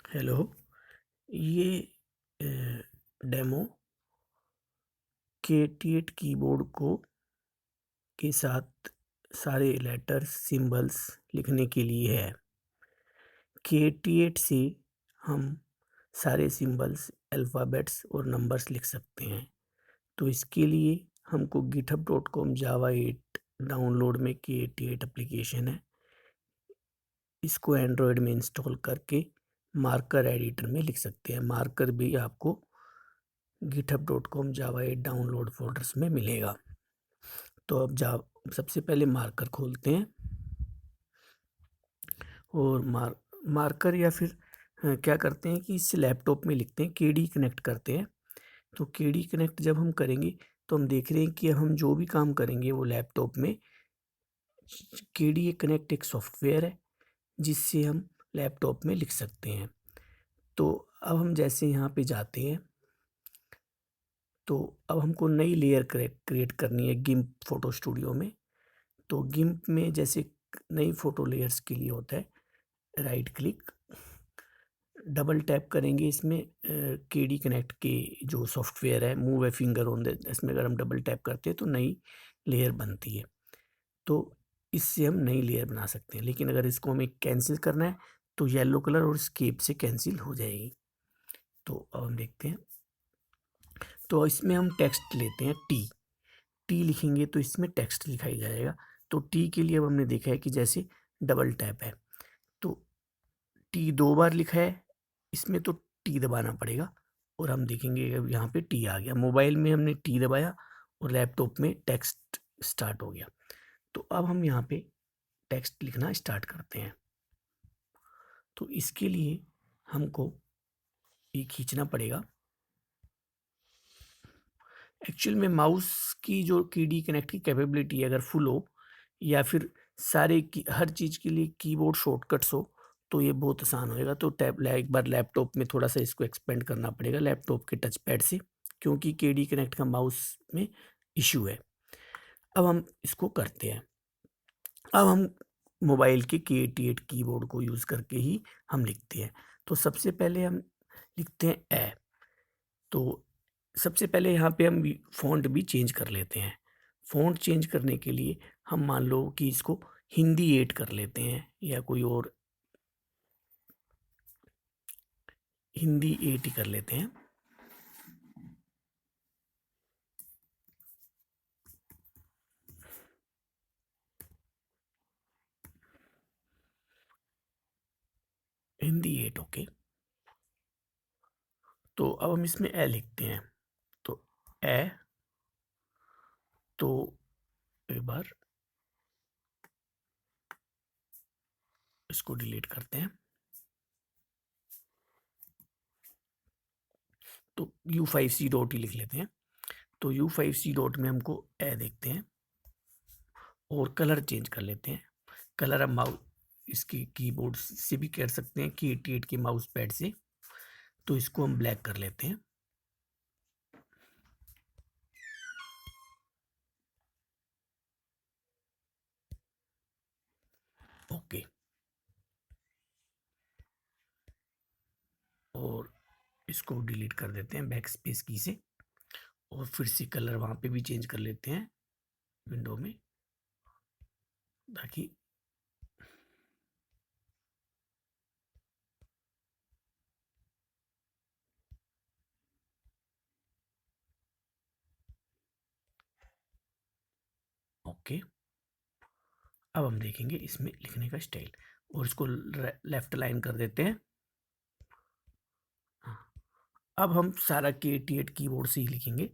Hello. ये demo के8 keyboard को के साथ सारे लेटर्स सिंबल्स लिखने के लिए है। के8 से हम सारे सिंबल्स अल्फ़ाबेट्स और नंबर्स लिख सकते हैं। तो इसके लिए हमको github.com जावा 8 डाउनलोड में के8 एप्लीकेशन है। इसको एंड्रॉयड में इंस्टॉल करके मार्कर एडिटर में लिख सकते हैं। मार्कर भी आपको github.com जावा 8 डाउनलोड फ़ोल्डर्स में मिलेगा। तो अब सबसे पहले मार्कर खोलते हैं और मार्कर या फिर क्या करते हैं कि इससे लैपटॉप में लिखते हैं, केडी कनेक्ट करते हैं। तो केडी कनेक्ट जब हम करेंगे तो हम देख रहे हैं कि हम जो भी काम करेंगे वो लैपटॉप में केडी कनेक्ट एक सॉफ्टवेयर है जिससे हम लैपटॉप में लिख सकते हैं। तो अब हम जैसे यहाँ पे जाते हैं तो अब हमको नई लेयर क्रिएट करनी है गिम्प फोटो स्टूडियो में। तो गिम्प में जैसे नई फोटो लेयर्स के लिए होता है राइट क्लिक, डबल टैप करेंगे इसमें केडी कनेक्ट के जो सॉफ्टवेयर है, move a finger on the, इसमें अगर हम डबल टैप करते हैं तो नई लेयर बनती है। तो इससे हम नई लेयर बना सकते हैं, लेकिन अगर इसको हमें कैंसिल करना है तो येलो कलर और स्केप से कैंसिल हो जाएगी। तो अब हम देखते हैं। तो इसमें हम टेक्स्ट लेते हैं टी लिखेंगे तो इसमें टेक्स्ट लिखाई जाएगा। तो टी के लिए अब हमने देखा है कि जैसे डबल टैप है तो टी 2 बार लिखा है, इसमें तो टी दबाना पड़ेगा और हम देखेंगे अब यहाँ पे टी आ गया। मोबाइल में हमने टी दबाया और लैपटॉप में टेक्स्ट स्टार्ट हो गया। तो अब हम यहाँ पे टेक्स्ट लिखना स्टार्ट करते हैं। तो इसके लिए हमको ये खींचना पड़ेगा। एक्चुअल में माउस की जो डी कनेक्ट की कैपेबिलिटी अगर फुल हो या फिर सारे की हर चीज़ के लिए कीबोर्ड शॉर्टकट्स हो तो ये बहुत आसान होएगा। तो एक बार लैपटॉप में थोड़ा सा इसको एक्सपेंड करना पड़ेगा लैपटॉप के टच पैड से, क्योंकि डी कनेक्ट का माउस में इशू है। अब हम इसको करते हैं। अब हम मोबाइल के के8 कीबोर्ड को यूज़ करके ही हम लिखते हैं। तो सबसे पहले हम लिखते हैं ए। तो सबसे पहले यहाँ पे हम फ़ॉन्ट भी चेंज कर लेते हैं। फ़ॉन्ट चेंज करने के लिए हम मान लो कि इसको हिंदी 8 कर लेते हैं या कोई और हिंदी 8 ही कर लेते हैं। हिंदी 8 ओके। तो अब हम इसमें ए लिखते हैं। तो ए, तो एक बार इसको डिलीट करते हैं। तो U5C डॉट ही लिख लेते हैं। तो U5C डॉट में हमको ए देखते हैं और कलर चेंज कर लेते हैं। कलर हम माउस इसकी कीबोर्ड से भी कर सकते हैं कि 88 के माउस पैड से। तो इसको हम ब्लैक कर लेते हैं। ओके। और इसको डिलीट कर देते हैं बैक स्पेस की से और फिर से कलर वहाँ पे भी चेंज कर लेते हैं विंडो में, ताकि ओके। अब हम देखेंगे इसमें लिखने का स्टाइल और इसको लेफ्ट लाइन कर देते हैं। हाँ, अब हम सारा के88 कीबोर्ड से ही लिखेंगे।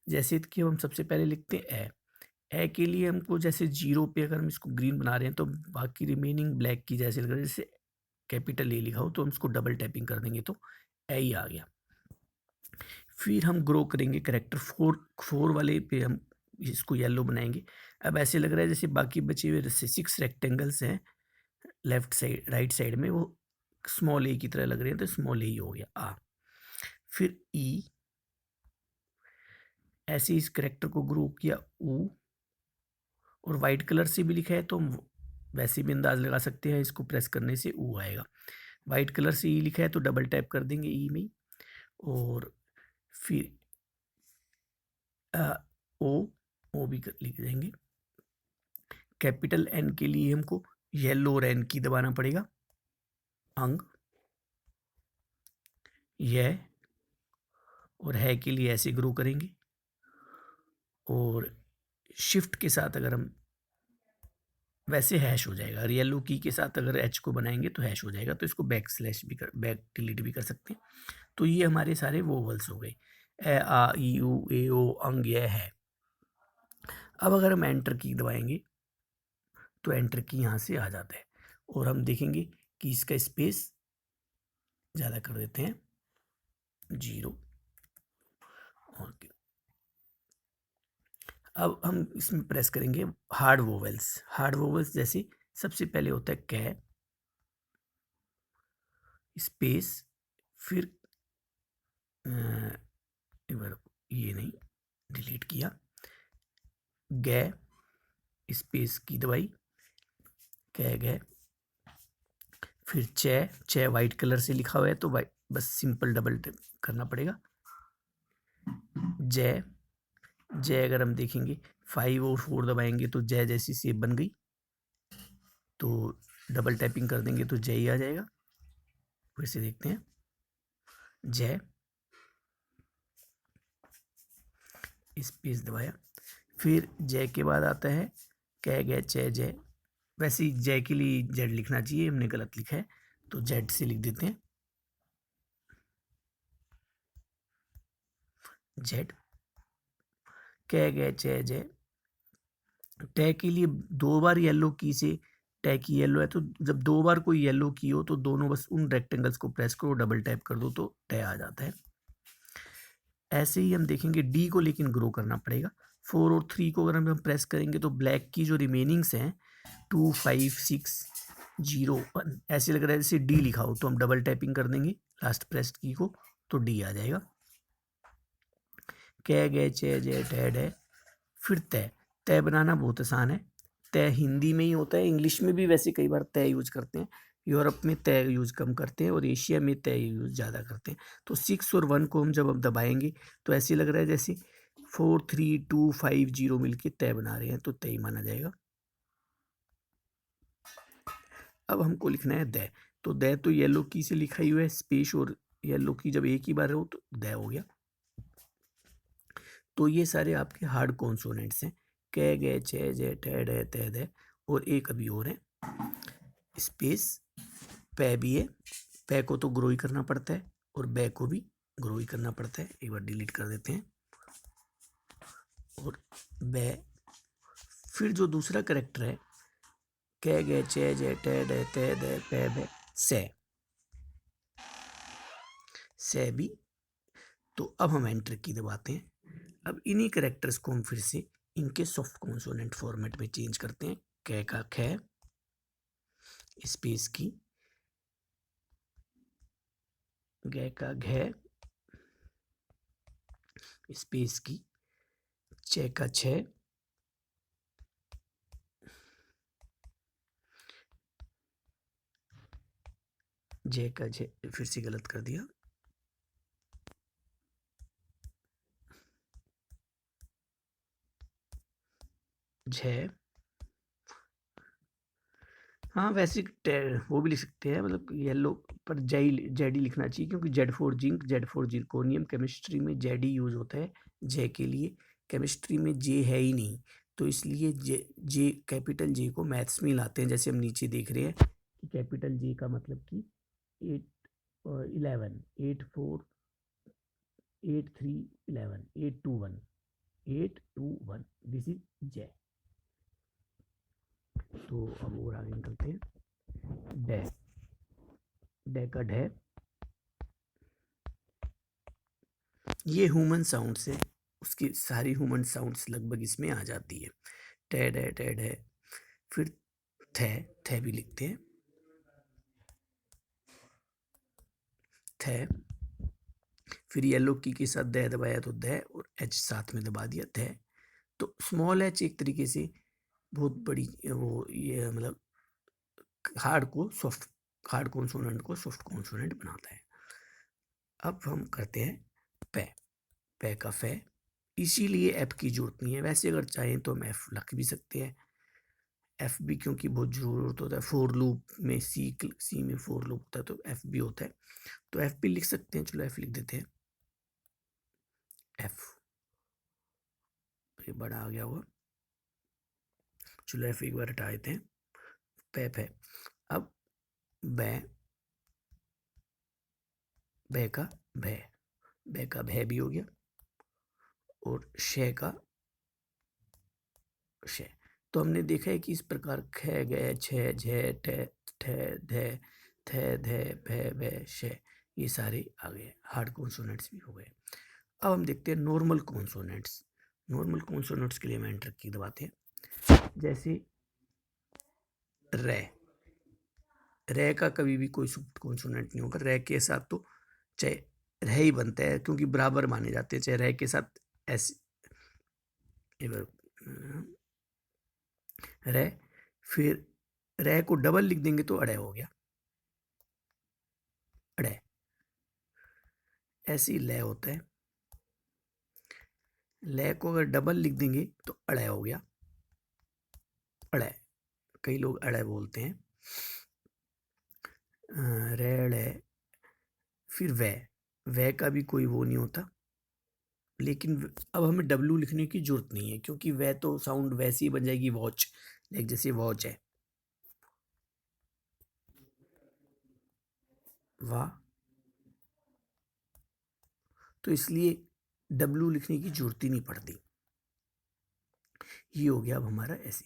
जैसे कि हम सबसे पहले लिखते हैं ए के लिए हमको जैसे जीरो पे अगर हम इसको ग्रीन बना रहे हैं तो बाकी रिमेनिंग ब्लैक की जैसे लग रहा है, जैसे कैपिटल ए लिखा हो तो हम इसको डबल टैपिंग कर देंगे तो ए ही आ गया। फिर हम ग्रो करेंगे करेक्टर 4 वाले पे हम इसको येलो बनाएंगे। अब ऐसे लग रहा है जैसे बाकी बचे हुए जैसे 6 रेक्टेंगल्स हैं लेफ्ट साइड राइट साइड में, वो स्मॉल ए की तरह लग रहे हैं तो स्मॉल ए ही हो गया आ। फिर ई, ऐसे इस करेक्टर को ग्रो किया ऊ, और वाइट कलर से भी लिखा है तो हम वैसे भी अंदाज लगा सकते हैं इसको प्रेस करने से ऊ आएगा। वाइट कलर से ई लिखा है तो डबल टैप कर देंगे ई में, और फिर ओ, ओ भी लिख देंगे। कैपिटल एन के लिए हमको येलो और एन की दबाना पड़ेगा, अंग, यह और है के लिए ऐसे ग्रो करेंगे, और शिफ्ट के साथ अगर हम वैसे हैश हो जाएगा, येलो की के साथ अगर एच को बनाएंगे तो हैश हो जाएगा, तो इसको बैक स्लैश भी बैक डिलीट भी कर सकते हैं। तो ये हमारे सारे वोवल्स हो गए, ए आ ई उ ए ओ अंग यह है। अब अगर हम एंटर की दबाएंगे तो एंटर की यहाँ से आ जाता है, और हम देखेंगे कि इसका स्पेस ज़्यादा कर देते हैं 0। और अब हम इसमें प्रेस करेंगे हार्ड वोवेल्स। हार्ड वोवेल्स जैसे सबसे पहले होता है कै, स्पेस, फिर ये नहीं डिलीट किया, गे, स्पेस की दबाई, कै गै, फिर चे वाइट कलर से लिखा हुआ है तो वाइट बस सिंपल डबल टैप करना पड़ेगा, जय, जय अगर हम देखेंगे 5 और 4 दबाएंगे तो जय जैसी शेप बन गई, तो डबल टैपिंग कर देंगे तो जय ही आ जाएगा। फिर से देखते हैं, जय, स्पेस दबाया, फिर जय के बाद आता है कै गै चे जय। वैसे ही जय के लिए जेड लिखना चाहिए, हमने गलत लिखा है तो जेड से लिख देते हैं, जेड, कै गै चे जय। टै के लिए 2 बार येलो की से, टै की येलो है तो जब 2 बार कोई येलो की हो तो दोनों बस उन रेक्टेंगल्स को प्रेस करो, डबल टैप कर दो तो टै आ जाता है। ऐसे ही हम देखेंगे डी को लेकिन ग्रो करना पड़ेगा। 4 और 3 को अगर हम प्रेस करेंगे तो ब्लैक की जो रिमेनिंग्स हैं 2 5 6 0 1 ऐसे लग रहा है जैसे डी लिखा हो, तो हम डबल टैपिंग कर देंगे लास्ट प्रेस की को तो डी आ जाएगा। कै गै चे जय टै डै, फिर तय। तय बनाना बहुत आसान है, तय हिंदी में ही होता है, इंग्लिश में भी वैसे कई बार तय यूज करते हैं, यूरोप में तय यूज कम करते हैं और एशिया में तय यूज ज़्यादा करते हैं। तो 6 और 1 को हम जब हम दबाएंगे तो ऐसे लग रहा है जैसे 4 3 2 5 0 मिलके तय बना रहे हैं, तो तय माना जाएगा। अब हमको लिखना है दै, तो दै तो येलो की से लिखा ही हुआ है, स्पेस और येलो की जब एक ही बार हो तो दै हो गया। तो ये सारे आपके हार्ड कॉन्सोनेंट्स हैं, कै गै चे जय टै डै तै दै, और एक अभी और है स्पेस, पै भी है, पै को तो ग्रो ही करना पड़ता है और बै को भी ग्रो ही करना पड़ता है। एक बार डिलीट कर देते हैं, और बै, फिर जो दूसरा करेक्टर है कै गै चे जय टै डै तै दै पै बै से भी। तो अब हम एंटर की दबाते हैं। अब इन्हीं करेक्टर्स को हम फिर से इनके सॉफ्ट कॉन्सोनेंट फॉर्मेट में चेंज करते हैं, कै का खे, स्पेस की, गै का घै, स्पेस की, चे का छे, जय का जय, फिर से गलत कर दिया, जय। हाँ वैसे वो भी लिख सकते हैं, मतलब येलो पर जेडी लिखना चाहिए, क्योंकि Z four zinc, Z four zirconium, chemistry में जेडी यूज होता है जे के लिए, केमिस्ट्री में जे है ही नहीं, तो इसलिए जे कैपिटल जे को मैथ्स में लाते हैं। जैसे हम नीचे देख रहे हैं कि कैपिटल जे का मतलब कि 11 8 4 8 3 11 8 2 1 8 2 1, दिस इज जे। तो अब और आगे निकलते हैं, डे, डे का डे, ये ह्यूमन साउंड्स है, उसकी सारी ह्यूमन साउंड्स लगभग इसमें आ जाती है, टैड है, फिर थे भी लिखते हैं, थे, फिर येलो की के साथ दे दबाया तो दे, और एच साथ में दबा दिया थे। तो स्मॉल एच एक तरीके से बहुत बड़ी वो ये मतलब हार्ड को सॉफ्ट हार्ड कॉन्सोनेंट को सॉफ्ट कॉन्सोनेंट बनाता है। अब हम करते हैं पे, पे का फे, इसीलिए एफ की जरूरत नहीं है। वैसे अगर चाहें तो हम एफ लिख भी सकते हैं, एफ भी, क्योंकि बहुत जरूरत होता है फोर लूप में, सी में फोर लूप होता है तो एफ भी होता है, तो एफ भी लिख सकते हैं। चलो एफ लिख देते हैं, एफ, ये बड़ा आ गया होगा, चलो एफ एक बार हटा देते हैं, पैप है। अब बै, बै का भै, बै का भै भी हो गया, और शे का शे। तो हमने देखा है कि इस प्रकार ख गए छ झे ठ ठ धे थे धे भे भे शे, ये सारे आ गए, हार्ड कॉन्सोनेंट्स भी हो गए। अब हम देखते हैं नॉर्मल कॉन्सोनेंट्स। नॉर्मल कॉन्सोनेंट्स के लिए हम एंटर की दबाते हैं, जैसे रे, रे का कभी भी कोई सॉफ्ट कॉन्सोनेंट नहीं होगा, रे के साथ तो चाहे रह ही बनता है, क्योंकि बराबर माने जाते हैं, चाहे रे के साथ ऐसे रे, फिर रे को डबल लिख देंगे तो अड़े हो गया, अड़े। ऐसे ही लय होता है, लय को अगर डबल लिख देंगे तो अड़े हो गया, अड़े। कई लोग अड़े बोलते हैं, रे, फिर वह का भी कोई वो नहीं होता, लेकिन अब हमें डब्लू लिखने की जरूरत नहीं है, क्योंकि वह तो साउंड वैसी ही बन जाएगी वॉच, लाइक जैसे वॉच है, वाह, तो इसलिए डब्लू लिखने की जरूरत ही नहीं पड़ती। ये हो गया अब हमारा ऐसे।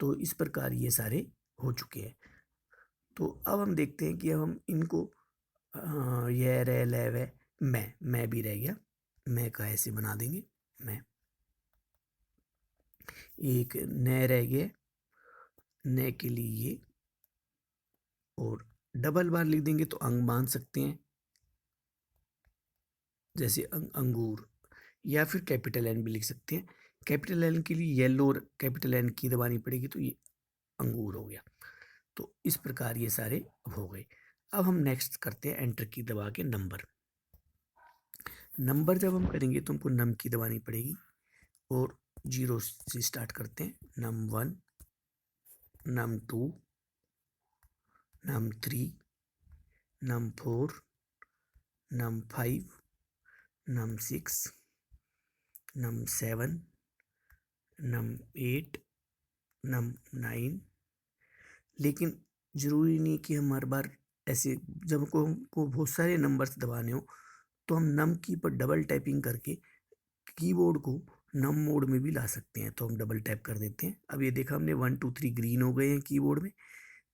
तो इस प्रकार ये सारे हो चुके हैं। तो अब हम देखते हैं कि अब हम इनको ये रे ले वे, मैं भी रह गया, मैं का ऐसे बना देंगे, मैं। एक न रह गया, न के लिए ये, और डबल बार लिख देंगे तो अंग मान सकते हैं, जैसे अंगूर, या फिर कैपिटल एन भी लिख सकते हैं। कैपिटल एन के लिए येलो और कैपिटल एन की दबानी पड़ेगी, तो ये अंगूर हो गया। तो इस प्रकार ये सारे हो गए। अब हम नेक्स्ट करते हैं एंटर की दबा के नंबर। नंबर जब हम करेंगे तो हमको नम की दबानी पड़ेगी, और 0 से स्टार्ट करते हैं, नम 1, नम 2, नम 3, नम 4, नम 5, नम 6, नम 7, नम 8, नम 9। लेकिन ज़रूरी नहीं कि हम हर बार ऐसे, जब हमको बहुत सारे नंबर्स दबाने हो तो हम नम की पर डबल टैपिंग करके कीबोर्ड को नम मोड में भी ला सकते हैं। तो हम डबल टैप कर देते हैं, अब ये देखा हमने 1 2 3 ग्रीन हो गए हैं कीबोर्ड में,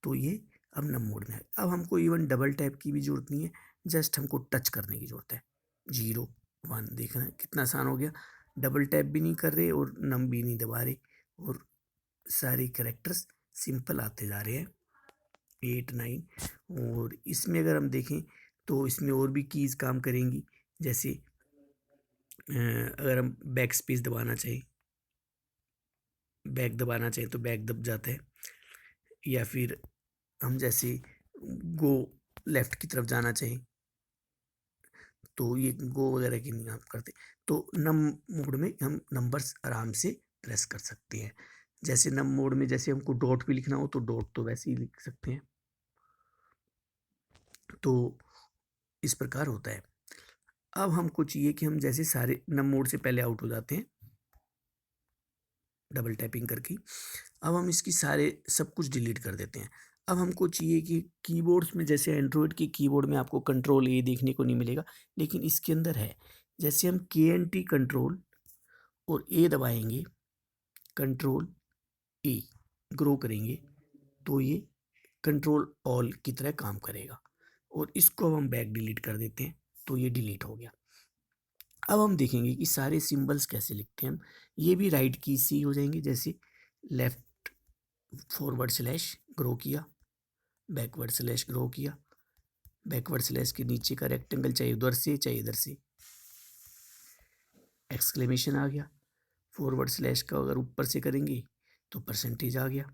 तो ये अब नम मोड में है। अब हमको इवन डबल टैप की भी जरूरत नहीं है, जस्ट हमको टच करने की जरूरत है। 0 1, देखना कितना आसान हो गया, डबल टैप भी नहीं कर रहे और नम भी नहीं दबा रहे, और सारे कैरेक्टर्स सिंपल आते जा रहे हैं, 8 9। और इसमें अगर हम देखें तो इसमें और भी कीज़ काम करेंगी, जैसे अगर हम बैक स्पेस दबाना चाहें, बैक दबाना चाहें तो बैक दब जाता है, या फिर हम जैसे गो लेफ्ट की तरफ जाना चाहें तो ये गो वगैरह की नहीं आप करते, तो नम मोड में हम नंबर्स आराम से प्रेस कर सकते हैं। जैसे नम मोड में जैसे हमको डॉट भी लिखना हो तो डॉट तो वैसे ही लिख सकते हैं। तो इस प्रकार होता है। अब हमको चाहिए कि हम जैसे सारे नम मोड से पहले आउट हो जाते हैं डबल टैपिंग करके, अब हम इसकी सारे सब कुछ डिलीट कर देते हैं। अब हमको चाहिए कि कीबोर्ड्स में, जैसे एंड्रॉयड के कीबोर्ड में आपको कंट्रोल ए देखने को नहीं मिलेगा, लेकिन इसके अंदर है। जैसे हम KNT कंट्रोल और ए दबाएंगे, कंट्रोल ए ग्रो करेंगे, तो ये कंट्रोल ऑल की तरह काम करेगा, और इसको हम बैक डिलीट कर देते हैं तो ये डिलीट हो गया। अब हम देखेंगे कि सारे सिंबल्स कैसे लिखते हैं हम, ये भी राइट की से ही हो जाएंगे, जैसे लेफ्ट फॉरवर्ड स्लैश ग्रो किया, बैकवर्ड स्लैश ग्रो किया, बैकवर्ड स्लैश के नीचे का रेक्टेंगल चाहे उधर से चाहे इधर से, एक्सक्लेमेशन आ गया। फॉरवर्ड स्लैश का अगर ऊपर से करेंगे तो परसेंटेज आ गया,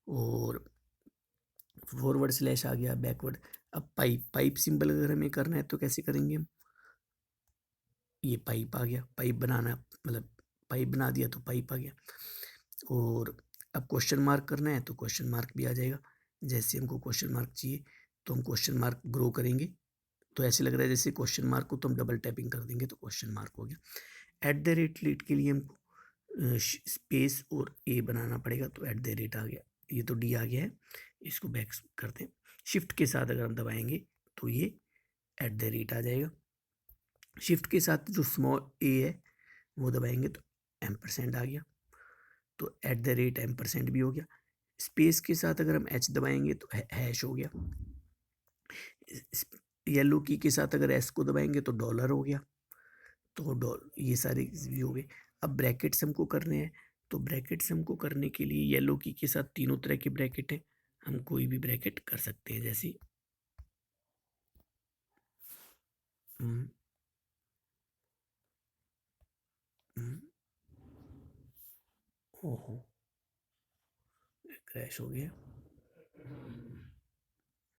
और फॉरवर्ड स्लैश आ गया, बैकवर्ड। अब पाइप सिंबल अगर हमें करना है तो कैसे करेंगे हम? ये पाइप आ गया, पाइप बनाना मतलब पाइप बना दिया तो पाइप आ गया। और अब क्वेश्चन मार्क करना है तो क्वेश्चन मार्क भी आ जाएगा। जैसे हमको क्वेश्चन मार्क चाहिए तो हम क्वेश्चन मार्क ग्रो करेंगे, तो ऐसे लग रहा है जैसे क्वेश्चन मार्क को तो हम डबल टैपिंग कर देंगे तो क्वेश्चन मार्क हो गया। एट द रेट लेट के लिए हमको स्पेस और ए बनाना पड़ेगा, तो एट द रेट आ गया। ये तो डी आ गया है, इसको बैक करते हैं। शिफ्ट के साथ अगर हम दबाएंगे तो ये एट द रेट आ जाएगा। शिफ्ट के साथ जो स्मॉल ए है वो दबाएंगे तो एम्परसेंड आ गया, तो एट द रेट एम्परसेंड भी हो गया। स्पेस के साथ अगर हम एच दबाएंगे तो हैश हो गया। येलो की के साथ अगर एस को दबाएंगे तो डॉलर हो गया, तो ये सारे भी हो गए। अब ब्रैकेट्स हमको करने हैं, तो ब्रैकेट्स हमको करने के लिए येलो की के साथ तीनों तरह के ब्रैकेट हैं, हम कोई भी ब्रैकेट कर सकते हैं। जैसे हम्म, हम्म, ओहो क्रैश हो गया।